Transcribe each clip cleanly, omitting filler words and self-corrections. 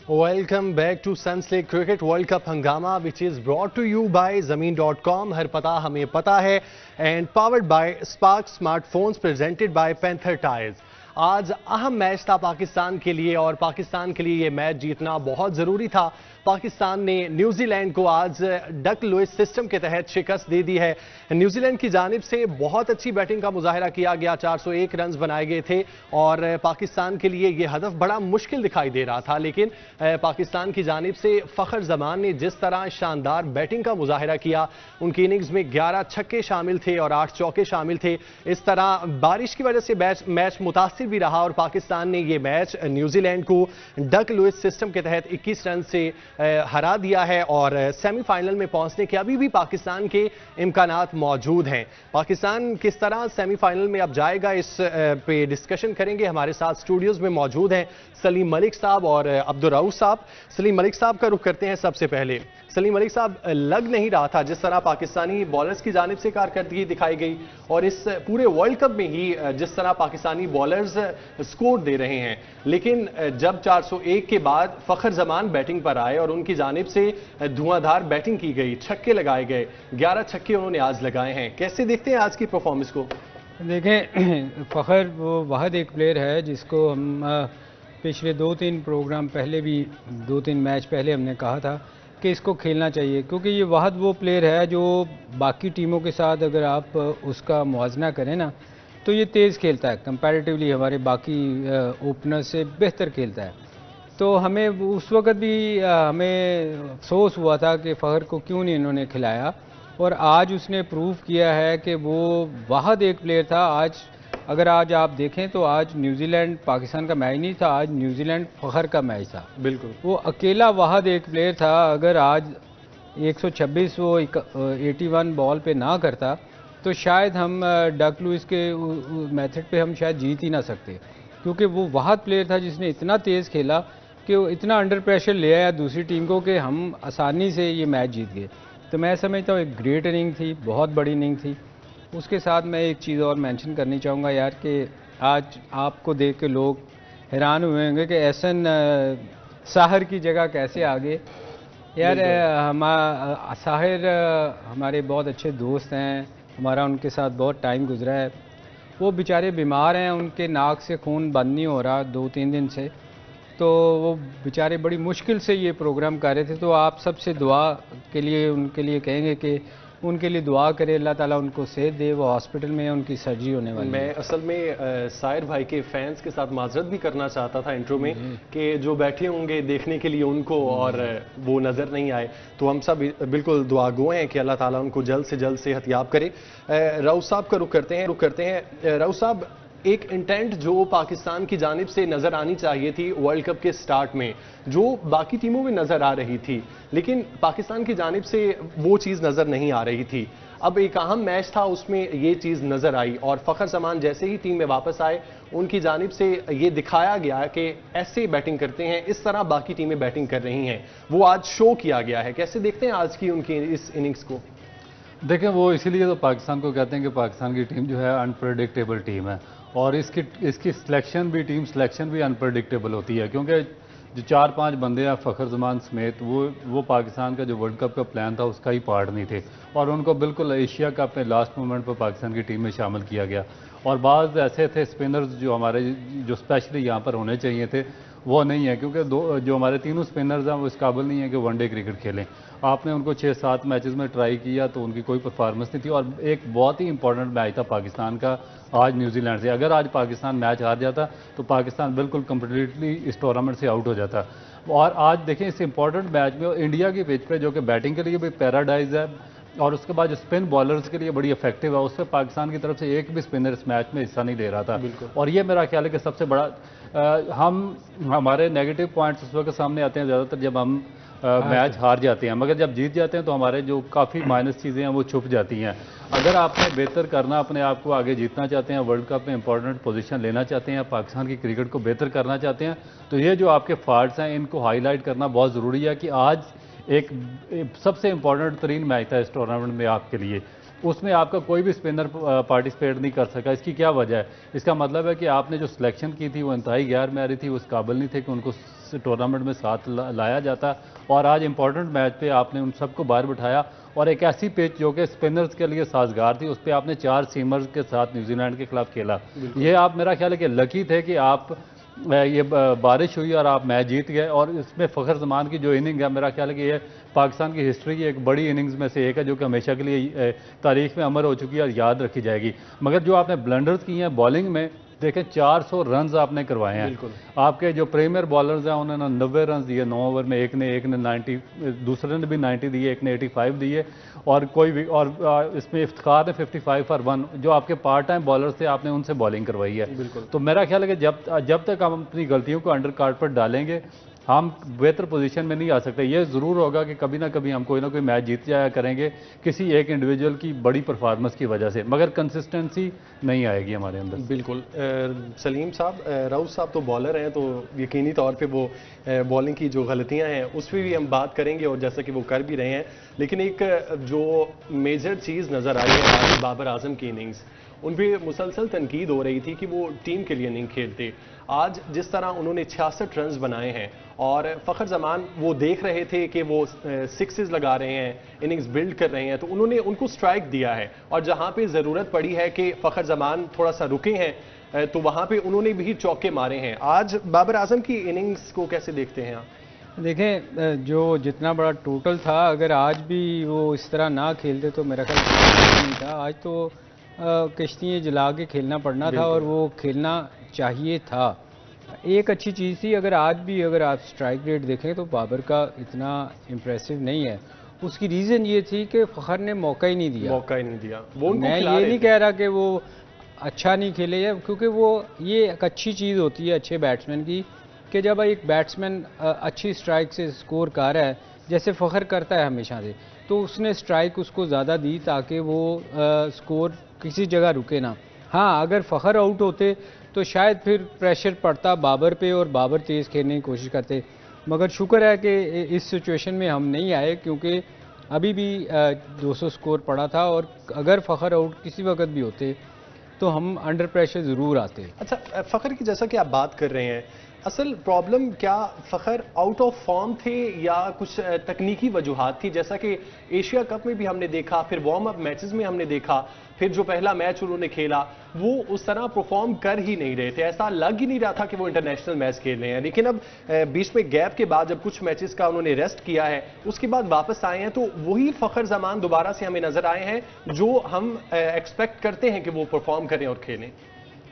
Welcome back to Sunslake Cricket World Cup Hangama, which is brought to you by Zameen.com. हर पता हमें पता है and powered by Spark Smartphones presented by Panther Tires. आज अहम match था पाकिस्तान के लिए और पाकिस्तान के लिए ये मैच जीतना बहुत ज़रूरी था। पाकिस्तान ने न्यूजीलैंड को आज डक लुइस सिस्टम के तहत शिकस्त दे दी है। न्यूजीलैंड की जानिब से बहुत अच्छी बैटिंग का मुजाहिरा किया गया, 401 रन बनाए गए थे और पाकिस्तान के लिए ये हदफ बड़ा मुश्किल दिखाई दे रहा था, लेकिन पाकिस्तान की जानिब से फ़खर जमान ने जिस तरह शानदार बैटिंग का मुजाहिरा किया, उनकी इनिंग्स में 11 छक्के शामिल थे और 8 चौके शामिल थे। इस तरह बारिश की वजह से मैच मुतासिर भी रहा और पाकिस्तान ने ये मैच न्यूजीलैंड को डक लुइस सिस्टम के तहत 21 रन से हरा दिया है और सेमीफाइनल में पहुंचने के अभी भी पाकिस्तान के इम्कानात मौजूद हैं। पाकिस्तान किस तरह सेमीफाइनल में अब जाएगा, इस पे डिस्कशन करेंगे। हमारे साथ स्टूडियोज में मौजूद हैं सलीम मलिक साहब और अब्दुल रऊफ साहब। सलीम मलिक साहब का रुख करते हैं सबसे पहले। सलीम मलिक साहब, लग नहीं रहा था जिस तरह पाकिस्तानी बॉलर्स की जानिब से कारकर्दगी दिखाई गई और इस पूरे वर्ल्ड कप में ही जिस तरह पाकिस्तानी बॉलर्स स्कोर दे रहे हैं, लेकिन जब 401 के बाद फ़खर जमान बैटिंग पर आए और उनकी जानिब से धुआंधार बैटिंग की गई, छक्के लगाए गए, 11 छक्के उन्होंने आज लगाए हैं। कैसे देखते हैं आज की परफॉर्मेंस को? देखें, फ़खर वो वाहिद एक प्लेयर है जिसको हम पिछले 2-3 प्रोग्राम पहले भी 2-3 मैच पहले हमने कहा था कि इसको खेलना चाहिए, क्योंकि ये वाहिद वो प्लेयर है जो बाकी टीमों के साथ अगर आप उसका मुआवजा करें ना, तो ये तेज़ खेलता है, कंपैरेटिवली हमारे बाकी ओपनर से बेहतर खेलता है। तो हमें उस वक्त भी हमें अफसोस हुआ था कि फ़खर को क्यों नहीं इन्होंने खिलाया, और आज उसने प्रूव किया है कि वो वाहिद एक प्लेयर था। आज अगर आज आप देखें तो आज न्यूजीलैंड पाकिस्तान का मैच नहीं था, आज न्यूजीलैंड फ़खर का मैच था। बिल्कुल, वो अकेला वाहिद एक प्लेयर था। अगर आज 126 वो 81 बॉल पे ना करता तो शायद हम डक लुइस के मेथड पे हम शायद जीत ही ना सकते, क्योंकि वो वाहिद प्लेयर था जिसने इतना तेज़ खेला कि वो इतना अंडर प्रेशर ले आया दूसरी टीम को कि हम आसानी से ये मैच जीत गए। तो मैं समझता हूँ एक ग्रेट इनिंग थी, बहुत बड़ी इनिंग थी। उसके साथ मैं एक चीज़ और मेंशन करनी चाहूँगा यार, कि आज आपको देख के लोग हैरान हुए होंगे कि एहसन साहिर की जगह कैसे आ गए यार। साहिर हमारे बहुत अच्छे दोस्त हैं, हमारा उनके साथ बहुत टाइम गुजरा है। वो बेचारे बीमार हैं, उनके नाक से खून बंद नहीं हो रहा 2-3 दिन से, तो वो बेचारे बड़ी मुश्किल से ये प्रोग्राम कर रहे थे। तो आप सबसे दुआ के लिए उनके लिए कहेंगे कि उनके लिए दुआ करें, अल्लाह ताला उनको सेहत दे। वो हॉस्पिटल में है, उनकी सर्जरी होने वाली है। मैं असल में साहिर भाई के फैंस के साथ माजरत भी करना चाहता था इंट्रो में कि जो बैठे होंगे देखने के लिए उनको और वो नज़र नहीं आए, तो हम सब बिल्कुल दुआगो हैं कि अल्लाह ताला उनको जल्द से जल्द सेहतयाब करे। रऊफ साहब का रुख करते हैं। रऊफ साहब, एक इंटेंट जो पाकिस्तान की जानिब से नज़र आनी चाहिए थी वर्ल्ड कप के स्टार्ट में, जो बाकी टीमों में नज़र आ रही थी, लेकिन पाकिस्तान की जानिब से वो चीज़ नज़र नहीं आ रही थी। अब एक अहम मैच था, उसमें ये चीज़ नज़र आई और फ़खर जमान जैसे ही टीम में वापस आए, उनकी जानिब से ये दिखाया गया कि ऐसे बैटिंग करते हैं, इस तरह बाकी टीमें बैटिंग कर रही हैं। वो आज शो किया गया है। कैसे देखते हैं आज की उनकी इस इनिंग्स को? देखें, वो इसीलिए तो पाकिस्तान को कहते हैं कि पाकिस्तान की टीम जो है अनप्रेडिक्टेबल टीम है, और इसकी टीम सिलेक्शन भी अनप्रेडिक्टेबल होती है, क्योंकि जो 4-5 बंदे हैं फ़खर जमान समेत, वो पाकिस्तान का जो वर्ल्ड कप का प्लान था उसका ही पार्ट नहीं थे, और उनको बिल्कुल एशिया का अपने लास्ट मोमेंट पर पाकिस्तान की टीम में शामिल किया गया। और बाज़ ऐसे थे स्पिनर्स जो हमारे जो स्पेशली यहाँ पर होने चाहिए थे, वो नहीं है, क्योंकि जो हमारे तीनों स्पिनर्स हैं वो इस काबिल नहीं है कि वनडे क्रिकेट खेलें। आपने उनको 6-7 मैचेस में ट्राई किया तो उनकी कोई परफॉर्मेंस नहीं थी, और एक बहुत ही इंपॉर्टेंट मैच था पाकिस्तान का आज न्यूजीलैंड से। अगर आज पाकिस्तान मैच हार जाता तो पाकिस्तान बिल्कुल कम्प्लीटली इस टूर्नामेंट से आउट हो जाता। और आज देखें, इस इंपॉर्टेंट मैच में इंडिया की पिच पे, जो कि बैटिंग के लिए भी पैराडाइज है और उसके बाद जो स्पिन बॉलर्स के लिए बड़ी इफेक्टिव है, उससे पाकिस्तान की तरफ से एक भी स्पिनर इस मैच में हिस्सा नहीं ले रहा था। और ये मेरा ख्याल है कि सबसे बड़ा हमारे नेगेटिव पॉइंट्स उस वक्त सामने आते हैं ज़्यादातर जब हम मैच हार जाते हैं, मगर जब जीत जाते हैं तो हमारे जो काफ़ी माइनस चीज़ें हैं वो छुप जाती हैं। अगर आपने बेहतर करना, अपने आप को आगे जीतना चाहते हैं, वर्ल्ड कप में इंपॉर्टेंट पोजीशन लेना चाहते हैं, पाकिस्तान की क्रिकेट को बेहतर करना चाहते हैं, तो ये जो आपके फॉल्ट्स हैं इनको हाईलाइट करना बहुत ज़रूरी है कि आज एक सबसे इंपॉर्टेंट तरीन मैच था इस टूर्नामेंट में आपके लिए, उसमें आपका कोई भी स्पिनर पार्टिसिपेट नहीं कर सका। इसकी क्या वजह है? इसका मतलब है कि आपने जो सिलेक्शन की थी वो इंतहाई गैर मैरी थी, उस काबिल नहीं थे कि उनको टूर्नामेंट में साथ लाया जाता। और आज इंपॉर्टेंट मैच पे आपने उन सबको बाहर बिठाया और एक ऐसी पिच जो कि स्पिनर्स के लिए साजगार थी, उस पर आपने 4 सीमर्स के साथ न्यूजीलैंड के खिलाफ खेला। ये आप, मेरा ख्याल है कि लकी थे कि आप ये बारिश हुई और आप मैच जीत गए। और इसमें फ़खर जमान की जो इनिंग है, मेरा ख्याल है कि ये पाकिस्तान की हिस्ट्री की एक बड़ी इनिंग्स में से एक है, जो कि हमेशा के लिए तारीख में अमर हो चुकी है और याद रखी जाएगी। मगर जो आपने ब्लंडर्स की हैं बॉलिंग में, देखें 400 रन आपने करवाए हैं। आपके जो प्रीमियर बॉलर्स हैं उन्होंने 90 रन दिए 9 ओवर में, एक ने 90, दूसरे ने भी 90 दिए, एक ने 85 दिए। और कोई भी, और इसमें इफ्तिखार ने 55 फॉर 1, जो आपके पार्ट टाइम बॉलर्स थे आपने उनसे बॉलिंग करवाई है। तो मेरा ख्याल है कि जब तक हम अपनी गलतियों को अंडर कार्ड पर डालेंगे हम बेहतर पोजीशन में नहीं आ सकते। ये ज़रूर होगा कि कभी ना कभी हम कोई ना कोई मैच जीत जाया करेंगे किसी एक इंडिविजुअल की बड़ी परफॉर्मेंस की वजह से, मगर कंसिस्टेंसी नहीं आएगी हमारे अंदर। बिल्कुल। सलीम साहब, राउत साहब तो बॉलर हैं, तो यकीनी तौर पे वो बॉलिंग की जो गलतियां हैं उस पर भी हम बात करेंगे, और जैसा कि वो कर भी रहे हैं। लेकिन एक जो मेजर चीज़ नज़र आई है आज बाबर आजम की इनिंग्स, उन पर मुसलसल तनकीद हो रही थी कि वो टीम के लिए नहीं खेलते। आज जिस तरह उन्होंने 66 रन बनाए हैं, और फ़खर जमान वो देख रहे थे कि वो सिक्सेस लगा रहे हैं, इनिंग्स बिल्ड कर रहे हैं, तो उन्होंने उनको स्ट्राइक दिया है। और जहां पे ज़रूरत पड़ी है कि फ़खर जमान थोड़ा सा रुके हैं, तो वहां पे उन्होंने भी चौके मारे हैं। आज बाबर आजम की इनिंग्स को कैसे देखते हैं आप? देखें, जो जितना बड़ा टोटल था, अगर आज भी वो इस तरह ना खेलते तो मेरा ख्याल नहीं था। आज तो कश्तियाँ जला के खेलना पड़ना था, और वो खेलना चाहिए था। एक अच्छी चीज़ थी, अगर आज भी अगर आप स्ट्राइक रेट देखें तो बाबर का इतना इम्प्रेसिव नहीं है। उसकी रीज़न ये थी कि फ़खर ने मौका ही नहीं दिया। वो मैं ये नहीं कह रहा कि वो अच्छा नहीं खेले, या क्योंकि वो ये एक अच्छी चीज़ होती है अच्छे बैट्समैन की, कि जब एक बैट्समैन अच्छी स्ट्राइक से स्कोर कर रहा है, जैसे फ़खर करता है हमेशा से, तो उसने स्ट्राइक उसको ज़्यादा दी ताकि वो स्कोर किसी जगह रुके ना। हाँ, अगर फ़खर आउट होते तो शायद फिर प्रेशर पड़ता बाबर पे और बाबर तेज़ खेलने की कोशिश करते। मगर शुक्र है कि इस सिचुएशन में हम नहीं आए, क्योंकि अभी भी 200 स्कोर पड़ा था, और अगर फ़खर आउट किसी वक्त भी होते तो हम अंडर प्रेशर ज़रूर आते। अच्छा, फ़खर की जैसा कि आप बात कर रहे हैं, असल प्रॉब्लम क्या फ़खर आउट ऑफ फॉर्म थे या कुछ तकनीकी वजूहात थी? जैसा कि एशिया कप में भी हमने देखा, फिर वार्म अप मैचेस में हमने देखा, फिर जो पहला मैच उन्होंने खेला वो उस तरह परफॉर्म कर ही नहीं रहे थे। ऐसा लग ही नहीं रहा था कि वो इंटरनेशनल मैच खेल रहे हैं। लेकिन अब बीच में गैप के बाद जब कुछ मैचेस का उन्होंने रेस्ट किया है, उसके बाद वापस आए हैं, तो वही फ़खर जमान दोबारा से हमें नजर आए हैं जो हम एक्सपेक्ट करते हैं कि वो परफॉर्म करें और खेलें।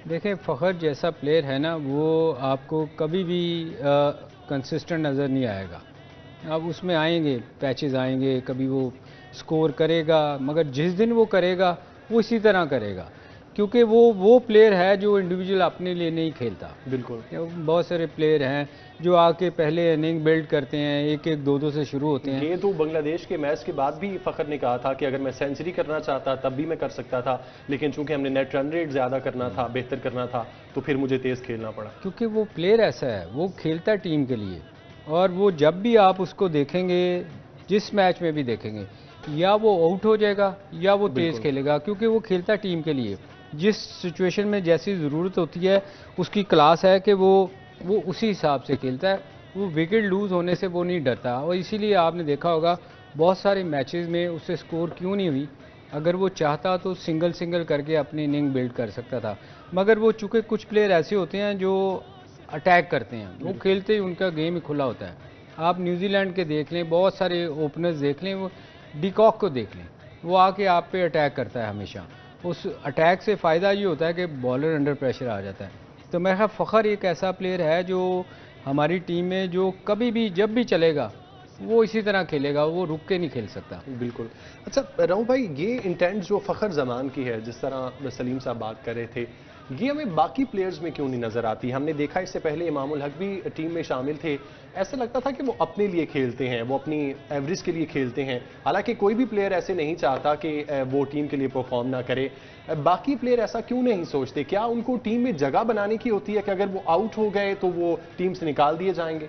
देखें, फ़खर जैसा प्लेयर है ना, वो आपको कभी भी कंसिस्टेंट नज़र नहीं आएगा। अब उसमें आएंगे पैचेस आएंगे, कभी वो स्कोर करेगा, मगर जिस दिन वो करेगा वो इसी तरह करेगा, क्योंकि वो प्लेयर है जो इंडिविजुअल अपने लिए नहीं खेलता। बिल्कुल। बहुत सारे प्लेयर हैं जो आके पहले इनिंग बिल्ड करते हैं, 1-1, 2-2 से शुरू होते हैं। ये तो बांग्लादेश के मैच के बाद भी फ़खर ने कहा था कि अगर मैं सेंचुरी करना चाहता तब भी मैं कर सकता था, लेकिन चूंकि हमने नेट रन रेट ज़्यादा करना था, बेहतर करना था, तो फिर मुझे तेज़ खेलना पड़ा। क्योंकि वो प्लेयर ऐसा है, वो खेलता है टीम के लिए, और वो जब भी आप उसको देखेंगे, जिस मैच में भी देखेंगे, या वो आउट हो जाएगा या वो तेज़ खेलेगा, क्योंकि वो खेलता टीम के लिए। जिस सिचुएशन में जैसी ज़रूरत होती है, उसकी क्लास है कि वो उसी हिसाब से खेलता है। वो विकेट लूज़ होने से वो नहीं डरता, और इसीलिए आपने देखा होगा बहुत सारे मैचेस में उससे स्कोर क्यों नहीं हुई। अगर वो चाहता तो सिंगल करके अपनी इनिंग बिल्ड कर सकता था, मगर वो चूँकि कुछ प्लेयर ऐसे होते हैं जो अटैक करते हैं, वो खेलते ही उनका गेम ही खुला होता है। आप न्यूजीलैंड के देख लें, बहुत सारे ओपनर्स देख लें, वो डिकॉक को देख लें, वो आके आप पे अटैक करता है हमेशा। उस अटैक से फ़ायदा ये होता है कि बॉलर अंडर प्रेशर आ जाता है। तो मेरा ख्याल फ़खर एक ऐसा प्लेयर है जो हमारी टीम में जो कभी भी जब भी चलेगा वो इसी तरह खेलेगा, वो रुक के नहीं खेल सकता। बिल्कुल। अच्छा राउफ भाई, ये इंटेंट जो फ़खर जमान की है, जिस तरह सलीम साहब बात कर रहे थे, ये हमें बाकी प्लेयर्स में क्यों नहीं नजर आती? हमने देखा इससे पहले इमामुल हक भी टीम में शामिल थे, ऐसा लगता था कि वो अपने लिए खेलते हैं, वो अपनी एवरेज के लिए खेलते हैं। हालांकि कोई भी प्लेयर ऐसे नहीं चाहता कि वो टीम के लिए परफॉर्म ना करे। बाकी प्लेयर ऐसा क्यों नहीं सोचते? क्या उनको टीम में जगह बनाने की होती है कि अगर वो आउट हो गए तो वो टीम से निकाल दिए जाएंगे?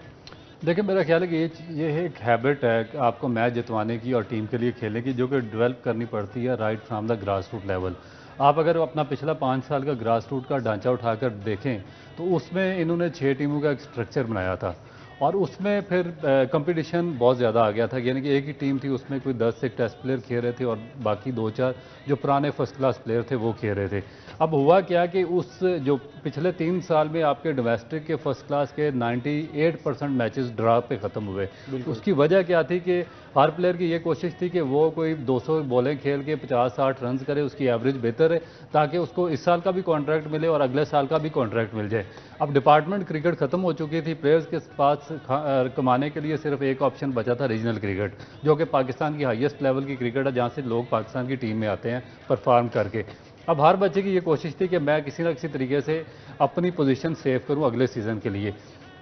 देखिए मेरा ख्याल है कि ये एक हैबिट है कि आपको मैच जितवाने की और टीम के लिए खेलने की, जो कि डेवलप करनी पड़ती है right from the grass root level. आप अगर अपना पिछला 5 साल का ग्रास रूट का ढांचा उठाकर देखें तो उसमें इन्होंने 6 टीमों का एक स्ट्रक्चर बनाया था और उसमें फिर कंपटीशन बहुत ज़्यादा आ गया था, यानी कि एक ही टीम थी, उसमें कोई 10 से टेस्ट प्लेयर खेल रहे थे और बाकी 2-4 जो पुराने फर्स्ट क्लास प्लेयर थे वो खेल रहे थे। अब हुआ क्या कि उस जो पिछले 3 साल में आपके डोमेस्टिक के फर्स्ट क्लास के 98% मैचेस ड्रा पे ख़त्म हुए। उसकी वजह क्या थी कि हर प्लेयर की ये कोशिश थी कि वो कोई 200 बॉलें खेल के 50-60 रन करे, उसकी एवरेज बेहतर है ताकि उसको इस साल का भी कॉन्ट्रैक्ट मिले और अगले साल का भी कॉन्ट्रैक्ट मिल जाए। अब डिपार्टमेंट क्रिकेट खत्म हो चुकी थी, प्लेयर्स के पास कमाने के लिए सिर्फ एक ऑप्शन बचा था, रीजनल क्रिकेट, जो कि पाकिस्तान की हाईएस्ट लेवल की क्रिकेट है, जहाँ से लोग पाकिस्तान की टीम में आते हैं परफॉर्म करके। अब हर बच्चे की ये कोशिश थी कि मैं किसी न किसी तरीके से अपनी पोजीशन सेव करूं अगले सीज़न के लिए।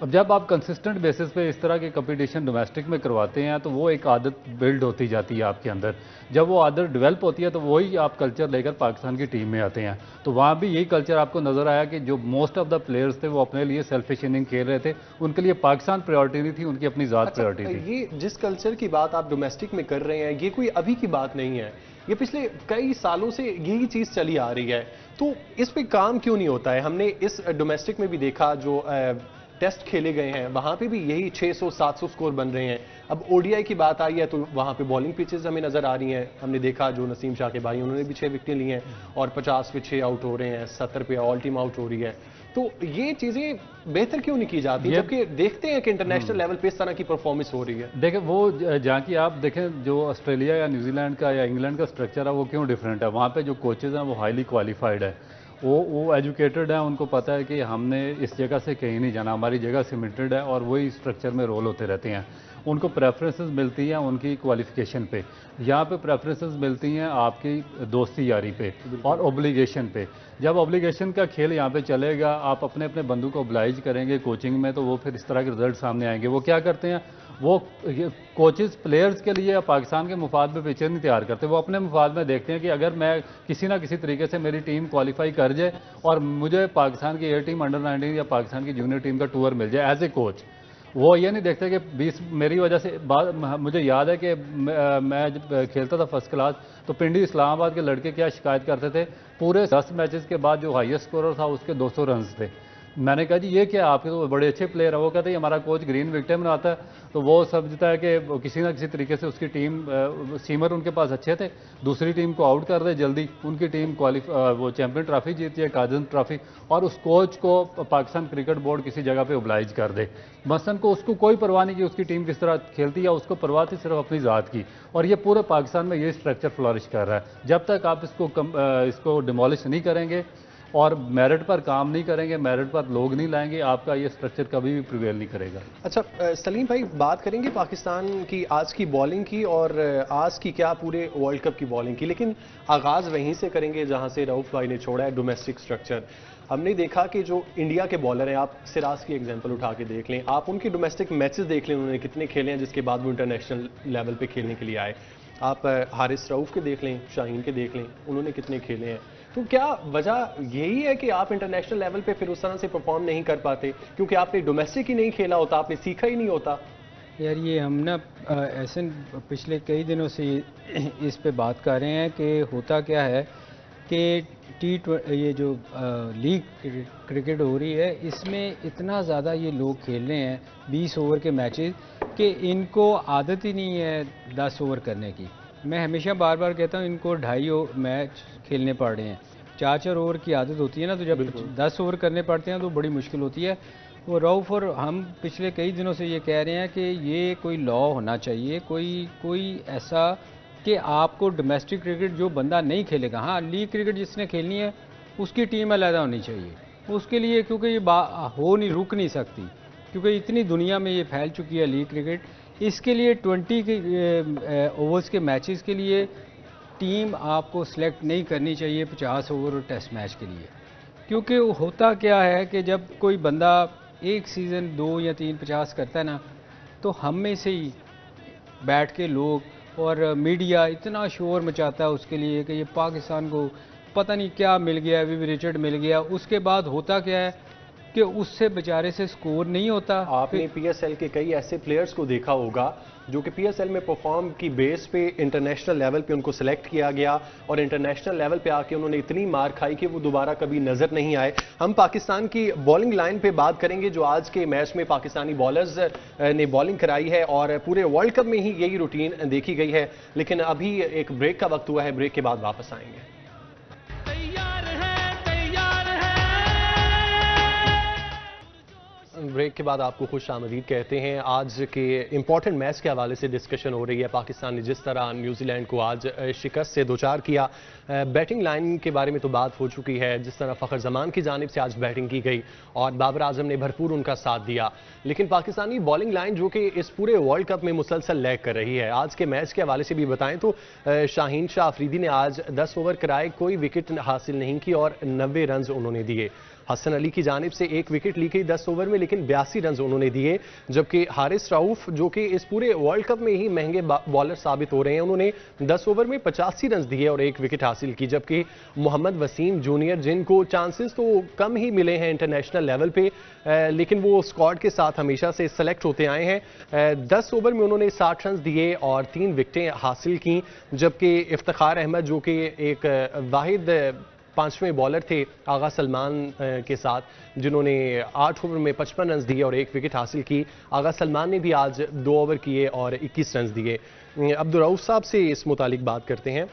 अब जब आप कंसिस्टेंट बेसिस पे इस तरह के कंपटीशन डोमेस्टिक में करवाते हैं तो वो एक आदत बिल्ड होती जाती है आपके अंदर। जब वो आदत डेवलप होती है तो वही आप कल्चर लेकर पाकिस्तान की टीम में आते हैं। तो वहाँ भी यही कल्चर आपको नज़र आया कि जो मोस्ट ऑफ द प्लेयर्स थे वो अपने लिए सेल्फिश इनिंग खेल रहे थे, उनके लिए पाकिस्तान प्रायोरिटी नहीं थी, उनकी अपनी ज़ात प्रायोरिटी थी। ये जिस कल्चर की बात आप डोमेस्टिक में कर रहे हैं, ये कोई अभी की बात नहीं है, ये पिछले कई सालों से यही चीज़ चली आ रही है। तो इस पे काम क्यों नहीं होता है? हमने इस डोमेस्टिक में भी देखा, जो टेस्ट खेले गए हैं वहां पे भी यही 600-700 स्कोर बन रहे हैं। अब ओडीआई की बात आई है तो वहां पे बॉलिंग पिचेस हमें नजर आ रही हैं। हमने देखा जो नसीम शाह के भाई, उन्होंने भी 6 विकेटें ली हैं और 50 पे 6 आउट हो रहे हैं, 70 पे ऑल टीम आउट हो रही है। तो ये चीजें बेहतर क्यों नहीं की जाती, जबकि देखते हैं कि इंटरनेशनल लेवल पे इस तरह की परफॉर्मेंस हो रही है? देखें वो जहाँ की आप देखें जो ऑस्ट्रेलिया या न्यूजीलैंड का या इंग्लैंड का स्ट्रक्चर है वो क्यों डिफरेंट है। वहाँ पे जो कोचेज हैं वो हाईली क्वालिफाइड है, वो एजुकेटेड हैं, उनको पता है कि हमने इस जगह से कहीं नहीं जाना, हमारी जगह सिमेंटेड है और वही स्ट्रक्चर में रोल होते रहते हैं। उनको प्रेफरेंसेस मिलती हैं उनकी क्वालिफिकेशन पे, यहाँ पे प्रेफरेंसेस मिलती हैं आपकी दोस्ती यारी पे और ओब्लिगेशन पे। जब ओब्लिगेशन का खेल यहाँ पे चलेगा, आप अपने अपने बंदू को ओब्लाइज करेंगे कोचिंग में, तो वो फिर इस तरह के रिजल्ट सामने आएंगे। वो क्या करते हैं, वो कोचेज प्लेयर्स के लिए पाकिस्तान के मुफाद में पिक्चर नहीं तैयार करते, वो अपने मुफाद में देखते हैं कि अगर मैं किसी ना किसी तरीके से मेरी टीम क्वालिफाई कर जाए और मुझे पाकिस्तान की ए टीम, अंडर 19 या पाकिस्तान की जूनियर टीम का टूर मिल जाए एज ए कोच। वो ये नहीं देखते कि 20 मेरी वजह से मुझे याद है कि मैं जब खेलता था फर्स्ट क्लास तो पिंडी इस्लामाबाद के लड़के क्या शिकायत करते थे, पूरे 10 मैचेस के बाद जो हाईएस्ट स्कोरर था उसके 200 रन थे। मैंने कहा जी ये क्या, आपके तो बड़े अच्छे प्लेयर है। वो कहते हैं हमारा कोच ग्रीन विकेट बनाता है, तो वो समझता है कि किसी ना किसी तरीके से उसकी टीम, सीमर उनके पास अच्छे थे, दूसरी टीम को आउट कर दे जल्दी, उनकी टीम वो चैंपियन ट्रॉफी जीती है, काजन ट्रॉफी, और उस कोच को पाकिस्तान क्रिकेट बोर्ड किसी जगह पे ओब्लाइज कर दे। मसलन को उसको कोई परवाह नहीं कि उसकी टीम किस तरह खेलती है, उसको परवाह थी सिर्फ अपनी ज़ात की। और ये पूरे पाकिस्तान में ये स्ट्रक्चर फ्लॉरिश कर रहा है। जब तक आप इसको डिमोलिश नहीं करेंगे और मेरिट पर काम नहीं करेंगे, मेरिट पर लोग नहीं लाएंगे, आपका ये स्ट्रक्चर कभी भी प्रिवेल नहीं करेगा। अच्छा सलीम भाई, बात करेंगे पाकिस्तान की आज की बॉलिंग की और आज की क्या पूरे वर्ल्ड कप की बॉलिंग की, लेकिन आगाज़ वहीं से करेंगे जहां से रऊफ भाई ने छोड़ा है, डोमेस्टिक स्ट्रक्चर। हमने देखा कि जो इंडिया के बॉलर हैं, आप सिराज की एग्जांपल उठा के देख लें, आप उनके डोमेस्टिक मैचेस देख लें, उन्होंने कितने खेले हैं, जिसके बाद वो इंटरनेशनल लेवल पे खेलने के लिए आए। आप हारिस रऊफ के देख लें, शाहीन के देख लें, उन्होंने कितने खेले हैं। तो क्या वजह यही है कि आप इंटरनेशनल लेवल पे फिर उस तरह से परफॉर्म नहीं कर पाते, क्योंकि आपने डोमेस्टिक ही नहीं खेला होता, आपने सीखा ही नहीं होता? यार ये हम ना ऐसे पिछले कई दिनों से इस पे बात कर रहे हैं कि होता क्या है कि ये जो लीग क्रिकेट हो रही है, इसमें इतना ज़्यादा ये लोग खेल रहे हैं 20 ओवर के मैचेस कि इनको आदत ही नहीं है 10 ओवर करने की। मैं हमेशा बार बार कहता हूँ इनको 2.5 मैच खेलने पड़ रहे हैं। 4-4 ओवर की आदत होती है ना, तो जब 10 ओवर करने पड़ते हैं तो बड़ी मुश्किल होती है। वो रऊफ और हम पिछले कई दिनों से ये कह रहे हैं कि ये कोई लॉ होना चाहिए, कोई ऐसा कि आपको डोमेस्टिक क्रिकेट जो बंदा नहीं खेलेगा, हाँ लीग क्रिकेट जिसने खेलनी है उसकी टीम अलग होनी चाहिए उसके लिए, क्योंकि ये रुक नहीं सकती, क्योंकि इतनी दुनिया में ये फैल चुकी है लीग क्रिकेट। इसके लिए 20 के ओवर्स के मैचेस के लिए टीम आपको सिलेक्ट नहीं करनी चाहिए 50 ओवर टेस्ट मैच के लिए। क्योंकि होता क्या है कि जब कोई बंदा एक सीज़न 2 या 3 50 करता है ना, तो हम में से ही बैठ के लोग और मीडिया इतना शोर मचाता है उसके लिए कि ये पाकिस्तान को पता नहीं क्या मिल गया, विव रिचर्ड मिल गया। उसके बाद होता क्या है कि उससे बेचारे से स्कोर नहीं होता। आपने पीएसएल के कई ऐसे प्लेयर्स को देखा होगा जो कि पीएसएल में परफॉर्म की बेस पे इंटरनेशनल लेवल पे उनको सिलेक्ट किया गया और इंटरनेशनल लेवल पे आके उन्होंने इतनी मार खाई कि वो दोबारा कभी नजर नहीं आए। हम पाकिस्तान की बॉलिंग लाइन पे बात करेंगे जो आज के मैच में पाकिस्तानी बॉलर्स ने बॉलिंग कराई है और पूरे वर्ल्ड कप में ही यही रूटीन देखी गई है। लेकिन अभी एक ब्रेक का वक्त हुआ है, ब्रेक के बाद वापस आएंगे। ब्रेक के बाद आपको खुश आमदीद कहते हैं। आज के इंपॉर्टेंट मैच के हवाले से डिस्कशन हो रही है। पाकिस्तान ने जिस तरह न्यूजीलैंड को आज शिकस्त से दोचार किया, बैटिंग लाइन के बारे में तो बात हो चुकी है, जिस तरह फ़खर जमान की जानिब से आज बैटिंग की गई और बाबर आजम ने भरपूर उनका साथ दिया। लेकिन पाकिस्तानी बॉलिंग लाइन जो कि इस पूरे वर्ल्ड कप में मुसलसल लैग कर रही है। आज के मैच के हवाले से भी बताएं तो शाहीन शाह अफरीदी ने आज 10 ओवर कराए, कोई विकेट हासिल नहीं की और 90 रन उन्होंने दिए। हसन अली की जानिब से एक विकेट ली गई 10 ओवर में, लेकिन 82 रन उन्होंने दिए। जबकि हारिस राउफ जो कि इस पूरे वर्ल्ड कप में ही महंगे बॉलर साबित हो रहे हैं, उन्होंने 10 ओवर में 85 रन दिए और एक विकेट हासिल की। जबकि मोहम्मद वसीम जूनियर, जिनको चांसेस तो कम ही मिले हैं इंटरनेशनल लेवल पे, लेकिन वो स्क्वाड के साथ हमेशा से सेलेक्ट होते आए हैं, 10 ओवर में उन्होंने 60 रन दिए और 3 विकेटें हासिल की। जबकि इफ्तिखार अहमद जो कि एक वाहिद 5वें बॉलर थे आगा सलमान के साथ, जिन्होंने 8 ओवर में 55 रन दिए और एक विकेट हासिल की। आगा सलमान ने भी आज 2 ओवर किए और 21 रन दिए। अब्दुर्रऊफ साहब से इस मुतालिक बात करते हैं।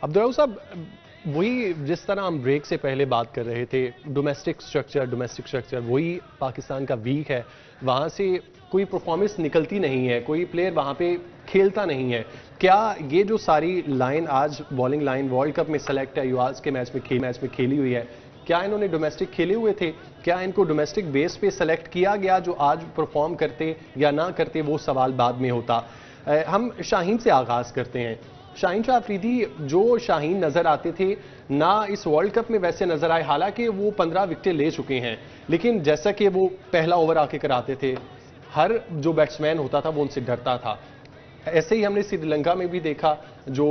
अब्दुर्रऊफ साहब, वही जिस तरह हम ब्रेक से पहले बात कर रहे थे, डोमेस्टिक स्ट्रक्चर वही पाकिस्तान का वीक है। वहाँ से कोई परफॉर्मेंस निकलती नहीं है, कोई प्लेयर वहाँ पे खेलता नहीं है। क्या ये जो सारी लाइन आज बॉलिंग लाइन वर्ल्ड कप में सेलेक्ट है, जो आज के मैच में खेली हुई है, क्या इन्होंने डोमेस्टिक खेले हुए थे? क्या इनको डोमेस्टिक बेस पे सेलेक्ट किया गया जो आज परफॉर्म करते या ना करते, वो सवाल बाद में होता। हम शाहीन से आगाज़ करते हैं। शाहीन शाह अफरीदी, जो शाहीन नज़र आते थे ना इस वर्ल्ड कप में वैसे नज़र आए, हालांकि वो 15 विकेटें ले चुके हैं, लेकिन जैसा कि वो पहला ओवर आके कराते थे, हर जो बैट्समैन होता था वो उनसे डरता था। ऐसे ही हमने श्रीलंका में भी देखा, जो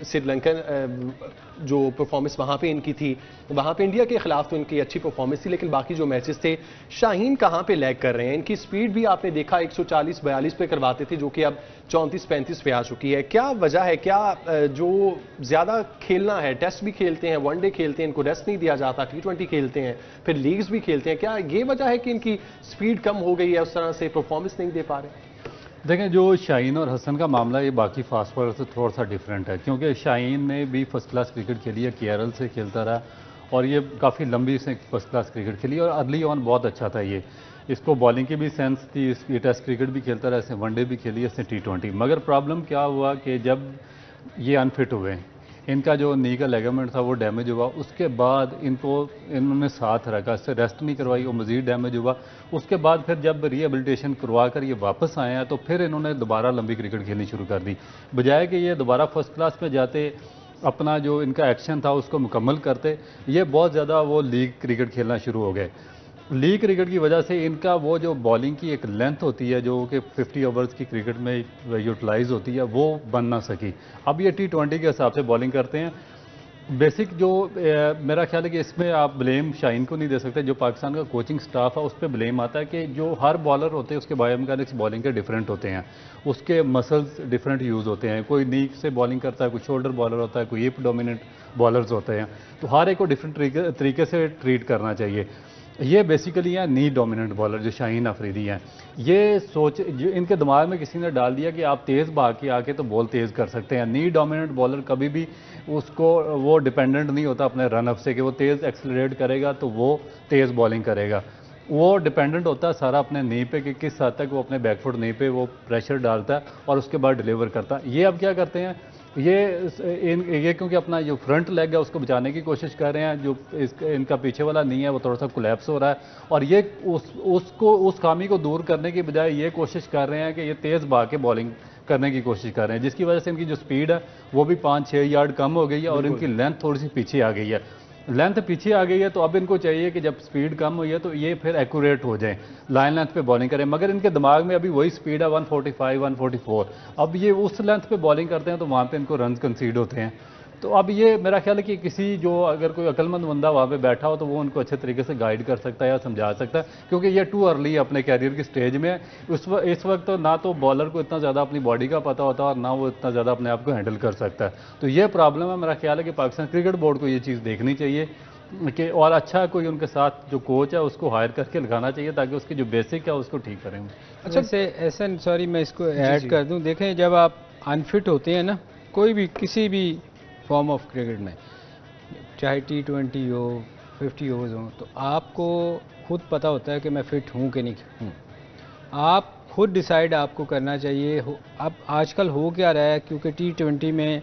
श्रीलंकन जो परफॉर्मेंस वहाँ पे इनकी थी, वहाँ पे इंडिया के खिलाफ तो इनकी अच्छी परफॉर्मेंस थी, लेकिन बाकी जो मैचेस थे शाहीन कहाँ पे लैग कर रहे हैं। इनकी स्पीड भी आपने देखा 140-42 पे करवाते थे, जो कि अब 34-35 पे आ चुकी है। क्या वजह है? क्या जो ज़्यादा खेलना है, टेस्ट भी खेलते हैं, वनडे खेलते हैं, इनको रेस्ट नहीं दिया जाता, T20 खेलते हैं, फिर लीग्स भी खेलते हैं, क्या ये वजह है कि इनकी स्पीड कम हो गई है, उस तरह से परफॉर्मेंस नहीं दे पा रहे? देखें, जो शाहीन और हसन का मामला ये बाकी फास्ट बॉलर से थोड़ा सा डिफरेंट है, क्योंकि शाहीन ने भी फर्स्ट क्लास क्रिकेट खेली है, केरल से खेलता रहा और ये काफ़ी लंबी से फर्स्ट क्लास क्रिकेट खेली और अर्ली ऑन बहुत अच्छा था। ये इसको बॉलिंग की भी सेंस थी, ये टेस्ट क्रिकेट भी खेलता रहा, इसने वनडे भी खेली, इसने T20। मगर प्रॉब्लम क्या हुआ कि जब ये अनफिट हुए, इनका जो नी का लेगामेंट था वो डैमेज हुआ, उसके बाद इन्होंने साथ रखा, इससे रेस्ट नहीं करवाई, वो मज़ीद डैमेज हुआ। उसके बाद फिर जब रिहेबिलिटेशन करवा कर ये वापस आए हैं तो फिर इन्होंने दोबारा लंबी क्रिकेट खेलनी शुरू कर दी। बजाय कि ये दोबारा फर्स्ट क्लास में जाते, अपना जो इनका एक्शन था उसको मुकम्मल करते, ये बहुत ज़्यादा वो लीग क्रिकेट खेलना शुरू हो गए। लीग क्रिकेट की वजह से इनका वो जो बॉलिंग की एक लेंथ होती है जो कि 50 ओवर्स की क्रिकेट में यूटिलाइज होती है, वो बन ना सकी। अब ये T20 के हिसाब से बॉलिंग करते हैं। बेसिक जो मेरा ख्याल है कि इसमें आप ब्लेम शाहीन को नहीं दे सकते, जो पाकिस्तान का कोचिंग स्टाफ है उस पर ब्लेम आता है कि जो हर बॉलर होते हैं उसके बायोमैकेनिक्स बॉलिंग के डिफरेंट होते हैं, उसके मसल्स डिफरेंट यूज़ होते हैं। कोई नी से बॉलिंग करता है, कोई शोल्डर बॉलर होता है, कोई हिप डोमिनेंट बॉलर्स होते हैं, तो हर एक को डिफरेंट तरीके से ट्रीट करना चाहिए। ये बेसिकली हैं नी डोमिनेंट बॉलर जो शाहीन अफरीदी हैं। ये सोच जो इनके दिमाग में किसी ने डाल दिया कि आप तेज़ भाग के आके तो बॉल तेज़ कर सकते हैं। नी डोमिनेंट बॉलर कभी भी उसको वो डिपेंडेंट नहीं होता अपने रन अप से कि वो तेज़ एक्सेलरेट करेगा तो वो तेज़ बॉलिंग करेगा। वो डिपेंडेंट होता है सारा अपने नी पे कि किस हद तक वो अपने बैकफुट नी पे वो प्रेशर डालता है और उसके बाद डिलीवर करता है। ये अब क्या करते हैं, ये क्योंकि अपना जो फ्रंट लेग है उसको बचाने की कोशिश कर रहे हैं, जो इनका पीछे वाला नहीं है वो थोड़ा सा कोलैप्स हो रहा है, और ये उस खामी को दूर करने की बजाय ये कोशिश कर रहे हैं कि ये तेज़ भाग के बॉलिंग करने की कोशिश कर रहे हैं, जिसकी वजह से इनकी जो स्पीड है वो भी 5-6 यार्ड कम हो गई है और इनकी लेंथ थोड़ी सी पीछे आ गई है। लेंथ पीछे आ गई है तो अब इनको चाहिए कि जब स्पीड कम हुई है तो ये फिर एक्यूरेट हो जाए, लाइन लेंथ पे बॉलिंग करें। मगर इनके दिमाग में अभी वही स्पीड है 145-144। अब ये उस लेंथ पे बॉलिंग करते हैं तो वहाँ पे इनको रन कंसीड होते हैं। तो अब ये मेरा ख्याल है कि किसी जो अगर कोई अक्लमंद बंदा वहाँ पे बैठा हो तो वो उनको अच्छे तरीके से गाइड कर सकता है या समझा सकता है, क्योंकि ये टू अर्ली अपने कैरियर की स्टेज में है। इस वक्त तो ना तो बॉलर को इतना ज़्यादा अपनी बॉडी का पता होता है और ना वो इतना ज़्यादा अपने आप को हैंडल कर सकता है। तो ये प्रॉब्लम है। मेरा ख्याल है कि पाकिस्तान क्रिकेट बोर्ड को ये चीज़ देखनी चाहिए कि और अच्छा कोई उनके साथ जो कोच है उसको हायर करके लगाना चाहिए ताकि उसकी जो बेसिक है उसको ठीक करें। अच्छा ऐसा सॉरी मैं इसको ऐड कर दूं, देखें जब आप अनफिट होते हैं ना कोई भी किसी भी फॉर्म ऑफ क्रिकेट में, चाहे T20 हो 50 ओवर्स हो, तो आपको खुद पता होता है कि मैं फ़िट हूँ कि नहीं हूँ। आप खुद डिसाइड आपको करना चाहिए। अब आजकल हो क्या रहा है, क्योंकि T20 में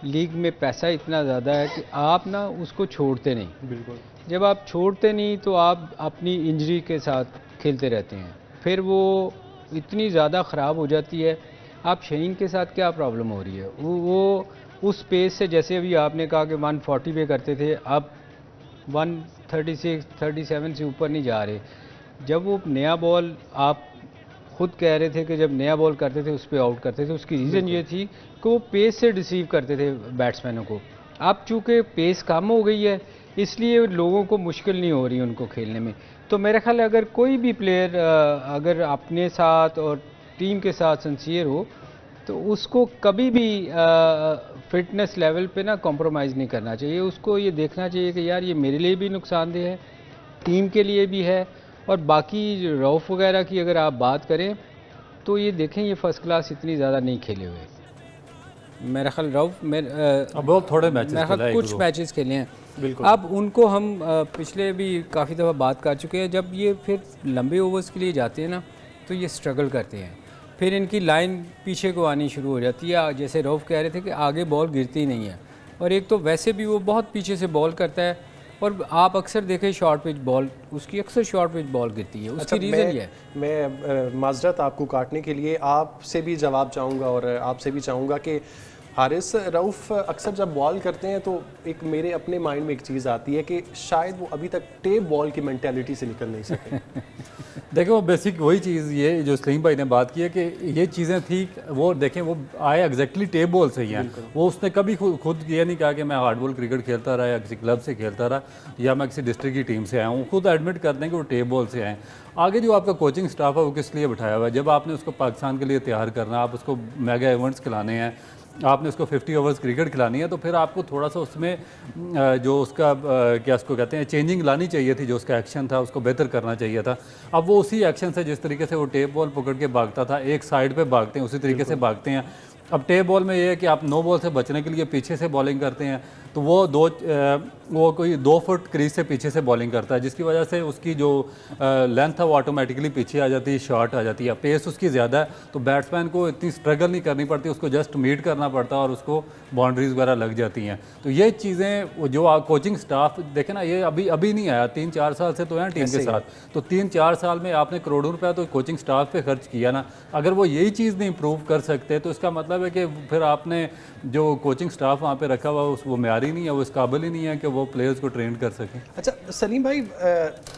लीग में पैसा इतना ज़्यादा है कि आप ना उसको छोड़ते नहीं। बिल्कुल। जब आप छोड़ते नहीं तो आप अपनी इंजरी के साथ खेलते रहते हैं, फिर वो इतनी ज़्यादा ख़राब हो जाती है। आप शहीन के साथ क्या प्रॉब्लम हो रही है, वो उस पेस से, जैसे अभी आपने कहा कि 140 पे करते थे, अब 136 37 से ऊपर नहीं जा रहे। जब वो नया बॉल, आप खुद कह रहे थे कि जब नया बॉल करते थे उस पर आउट करते थे, उसकी रीज़न ये थी कि वो पेस से डिसीव करते थे बैट्समैनों को। अब चूँकि पेस कम हो गई है इसलिए लोगों को मुश्किल नहीं हो रही उनको खेलने में। तो मेरा ख्याल है अगर कोई भी प्लेयर अगर अपने साथ और टीम के साथ सिंसियर हो तो उसको कभी भी फिटनेस लेवल पे ना कॉम्प्रोमाइज़ नहीं करना चाहिए। उसको ये देखना चाहिए कि यार ये मेरे लिए भी नुकसानदेह है, टीम के लिए भी है। और बाकी रऊफ वगैरह की अगर आप बात करें तो ये देखें ये फर्स्ट क्लास इतनी ज़्यादा नहीं खेले हुए। मेरा ख्याल रऊफ बहुत थोड़े मैचेस कुछ मैचेस खेले हैं। बिल्कुल। अब उनको हम पिछले भी काफ़ी दफ़ा बात कर चुके हैं, जब ये फिर लंबे ओवर्स के लिए जाते हैं ना तो ये स्ट्रगल करते हैं, फिर इनकी लाइन पीछे को आनी शुरू हो जाती है। जैसे रऊफ कह रहे थे कि आगे बॉल गिरती नहीं है, और एक तो वैसे भी वो बहुत पीछे से बॉल करता है, और आप अक्सर देखें शॉर्ट पिच बॉल, उसकी अक्सर शॉर्ट पिच बॉल गिरती है। उसकी रीज़न ये है। मैं माजरत आपको काटने के लिए आपसे भी जवाब चाहूँगा और आपसे भी चाहूँगा कि हारिस, रऊफ अक्सर जब बॉल करते हैं तो एक मेरे अपने माइंड में एक चीज़ आती है कि शायद वो अभी तक टेप बॉल की मेंटालिटी से निकल नहीं सके। देखो बेसिक वही चीज़ ये जो सलीम भाई ने बात की है कि ये चीज़ें थी, वो देखें वो आए एग्जैक्टली टेप बॉल से ही हैं। वो उसने कभी खुद ये नहीं कहा कि मैं हार्ड बॉल क्रिकेट खेलता रहा या किसी क्लब से खेलता रहा या मैं किसी डिस्ट्रिक्ट की टीम से आया हूँ। खुद एडमिट करते हैं कि वो टेप बॉल से आए। आगे जो आपका कोचिंग स्टाफ है वो किस लिए बिठाया हुआ है? जब आपने उसको पाकिस्तान के लिए तैयार करना, आप उसको मेगा इवेंट्स खिलाने हैं, आपने उसको 50 ओवर्स क्रिकेट खिलानी है, तो फिर आपको थोड़ा सा उसमें जो उसका क्या उसको कहते हैं चेंजिंग लानी चाहिए थी। जो उसका एक्शन था उसको बेहतर करना चाहिए था। अब वो उसी एक्शन से, जिस तरीके से वो टेप बॉल पकड़ के भागता था, एक साइड पे भागते हैं, उसी तरीके से भागते हैं। अब टेप बॉल में ये है कि आप नो बॉल से बचने के लिए पीछे से बॉलिंग करते हैं, तो वो कोई 2 फुट क्रीज से पीछे से बॉलिंग करता है, जिसकी वजह से उसकी जो लेंथ है वो ऑटोमेटिकली पीछे आ जाती है, शॉर्ट आ जाती है। पेस उसकी ज़्यादा है तो बैट्समैन को इतनी स्ट्रगल नहीं करनी पड़ती, उसको जस्ट मीट करना पड़ता है और उसको बाउंड्रीज वगैरह लग जाती हैं। तो ये चीज़ें जो कोचिंग स्टाफ देखे ना, ये अभी नहीं आया, 3-4 साल से तो हैं टीम के साथ। तो 3-4 साल में आपने करोड़ों रुपया तो कोचिंग स्टाफ पे खर्च किया ना। अगर वो यही चीज़ नहीं इम्प्रूव कर सकते तो इसका मतलब है कि फिर आपने जो कोचिंग स्टाफ वहाँ पे रखा हुआ वो म्यारी नहीं है, वो इस काबिल ही नहीं है कि वो प्लेयर्स को ट्रेन कर सकें। अच्छा सलीम भाई,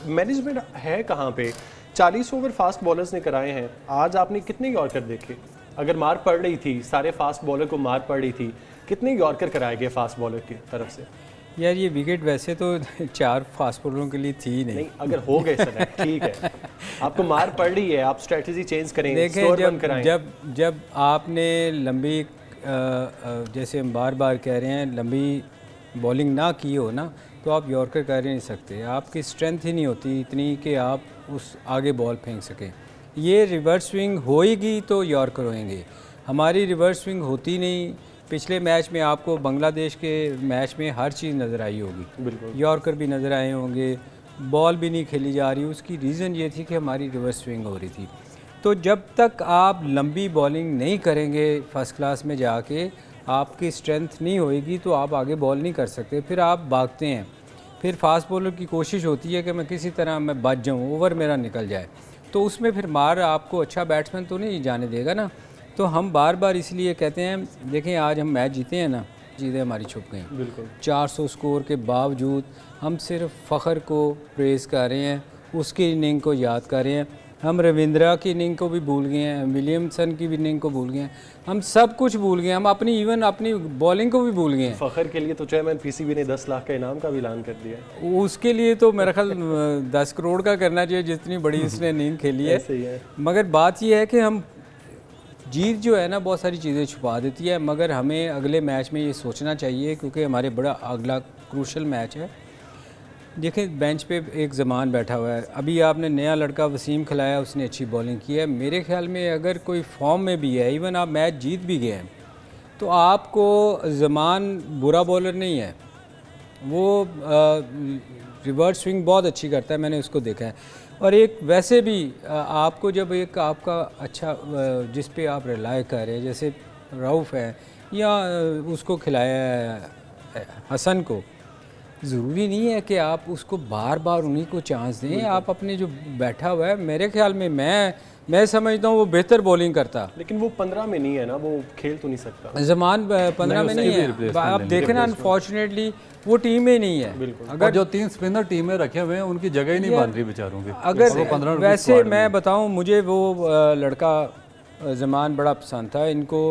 मैनेजमेंट है कहाँ पे? 40 ओवर फास्ट बॉलर्स ने कराए हैं, आज आपने कितने यॉर्कर देखे? अगर मार पड़ रही थी, सारे फास्ट बॉलर को मार पड़ रही थी, कितने यॉर्कर कराए गए फास्ट बॉलर की तरफ से? यार ये विकेट वैसे तो 4 फास्ट बॉलरों के लिए थी नहीं, अगर हो गए सर ठीक है, आपको मार पड़ रही है, आप स्ट्रेटजी चेंज करें, देखें जब आपने लंबी जैसे हम बार बार कह रहे हैं लंबी बॉलिंग ना की हो ना, तो आप यॉर्कर कर नहीं सकते। आपकी स्ट्रेंथ ही नहीं होती इतनी कि आप उस आगे बॉल फेंक सकें। ये रिवर्स स्विंग होएगी तो यॉर्कर होएंगे, हमारी रिवर्स स्विंग होती नहीं। पिछले मैच में आपको बांग्लादेश के मैच में हर चीज़ नज़र आई होगी, बिल्कुल यॉर्कर भी नज़र आए होंगे, बॉल भी नहीं खेली जा रही। उसकी रीज़न ये थी कि हमारी रिवर्स स्विंग हो रही थी। तो जब तक आप लंबी बॉलिंग नहीं करेंगे फर्स्ट क्लास में जाके, आपकी स्ट्रेंथ नहीं होएगी तो आप आगे बॉल नहीं कर सकते। फिर आप भागते हैं, फिर फास्ट बॉलर की कोशिश होती है कि मैं किसी तरह मैं बच जाऊं, ओवर मेरा निकल जाए, तो उसमें फिर मार आपको अच्छा बैट्समैन तो नहीं जाने देगा ना। तो हम बार बार इसलिए कहते हैं, देखें आज हम मैच जीते हैं ना, चीज़ें हमारी छुप गई। बिल्कुल 400 स्कोर के बावजूद हम सिर्फ फ़ख्र को प्रेज़ कर रहे हैं, उसकी इनिंग को याद कर रहे हैं। हम रविंद्रा की इनिंग को भी भूल गए हैं, विलियमसन की भी इनिंग को भूल गए हैं, हम सब कुछ भूल गए हैं, हम अपनी इवन अपनी बॉलिंग को भी भूल गए हैं। फखर के लिए तो चेयरमैन पीसीबी ने 10 लाख का इनाम का भी ऐलान कर दिया है। उसके लिए तो मेरा ख्याल 10 करोड़ का करना चाहिए, जितनी बड़ी इसने इनिंग खेली है। ऐसे ही है। मगर बात यह है कि हम जीत जो है ना बहुत सारी चीज़ें छुपा देती है, मगर हमें अगले मैच में ये सोचना चाहिए, क्योंकि हमारे बड़ा अगला क्रूशल मैच है। देखें बेंच पे एक ज़मान बैठा हुआ है, अभी आपने नया लड़का वसीम खिलाया, उसने अच्छी बॉलिंग की है। मेरे ख्याल में अगर कोई फॉर्म में भी है, इवन आप मैच जीत भी गए हैं, तो आपको ज़मान बुरा बॉलर नहीं है, वो रिवर्स स्विंग बहुत अच्छी करता है, मैंने उसको देखा है। और एक वैसे भी आपको जब एक आपका अच्छा जिस पे आप रिलाय कर रहे हैं, जैसे रऊफ़ है या उसको खिलाया है हसन को, ज़रूरी नहीं है कि आप उसको बार बार उन्हीं को चांस दें। आप अपने जो बैठा हुआ है, मेरे ख्याल में मैं समझता हूँ वो बेहतर बॉलिंग करता, लेकिन वो 15 में नहीं है ना, वो खेल तो नहीं सकता। ज़मान 15 में नहीं है, आप देखें ना, अनफॉर्चुनेटली वो टीम में नहीं है। अगर जो 3 स्पिनर टीम में रखे हुए हैं उनकी जगह ही नहीं बन रही बेचारों की। अगर वैसे मैं बताऊं, मुझे वो लड़का ज़मान बड़ा पसंद था। इनको